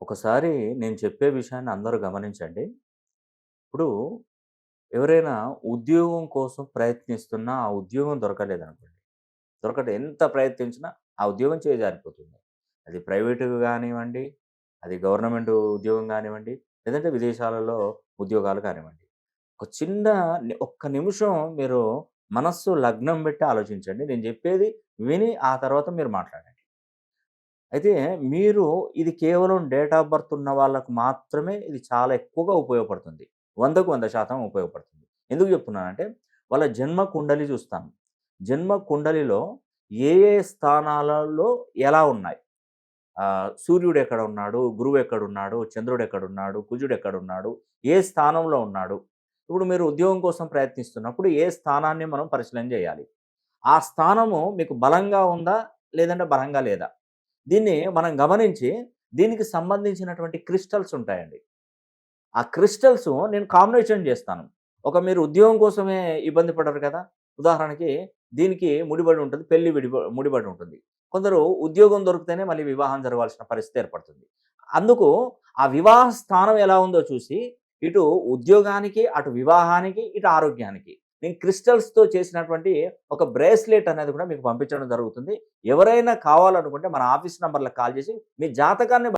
ఒకసారి నేను చెప్పే విషయాన్ని అందరూ గమనించండి. ఇప్పుడు ఎవరైనా ఉద్యోగం కోసం ప్రయత్నిస్తున్నా, ఆ ఉద్యోగం దొరకలేదనుకోండి. ఎంత ప్రయత్నించినా ఆ ఉద్యోగం చేజారిపోతుంది. అది ప్రైవేటుగా గానివ్వండి, అది గవర్నమెంట్ ఉద్యోగం గానివ్వండి, లేదంటే విదేశాలలో ఉద్యోగాలు కానివ్వండి. ఒక చిన్న ఒక్క నిమిషం మీరు మనస్సు లగ్నం పెట్టి ఆలోచించండి. నేను చెప్పేది విని ఆ తర్వాత మీరు మాట్లాడండి. అయితే మీరు ఇది కేవలం డేట్ ఆఫ్ బర్త్ ఉన్న వాళ్ళకు మాత్రమే ఇది చాలా ఎక్కువగా ఉపయోగపడుతుంది. 100కు 100% ఉపయోగపడుతుంది. ఎందుకు చెప్తున్నానంటే వాళ్ళ జన్మ కుండలి చూస్తాను. జన్మ కుండలిలో ఏ ఏ స్థానాలలో ఎలా ఉన్నాయి? సూర్యుడు ఎక్కడ ఉన్నాడు? గురువు ఎక్కడున్నాడు? చంద్రుడు ఎక్కడున్నాడు? కుజుడు ఎక్కడున్నాడు? ఏ స్థానంలో ఉన్నాడు? ఇప్పుడు మీరు ఉద్యోగం కోసం ప్రయత్నిస్తున్నప్పుడు ఏ స్థానాన్ని మనం పరిశీలన చేయాలి? ఆ స్థానము మీకు బలంగా ఉందా? లేదంటే బలంగా లేదా? దీన్ని మనం గమనించి, దీనికి సంబంధించినటువంటి క్రిస్టల్స్ ఉంటాయండి. ఆ క్రిస్టల్స్ నేను కాంబినేషన్ జేస్తాను. మీరు ఉద్యోగం కోసమే ఇబ్బంది పడరు కదా! ఉదాహరణకి దీనికి ముడిపడి ఉంటుంది. పెళ్లి ముడిపడి ఉంటుంది. కొందరు ఉద్యోగం దొరికితేనే మళ్ళీ వివాహం జరగాల్సిన పరిస్థితి ఏర్పడుతుంది. అందుకు ఆ వివాహ స్థానం ఎలా ఉందో చూసి, ఇటు ఉద్యోగానికి, అటు వివాహానికి, ఇటు ఆరోగ్యానికి నేను క్రిస్టల్స్‌తో చేసినటువంటి ఒక బ్రేస్లెట్ అనేది కూడా మీకు పంపించడం జరుగుతుంది. ఎవరైనా కావాలనుకుంటే మన ఆఫీస్ నంబర్‌లకి కాల్ చేసి మీ జాతకాన్ని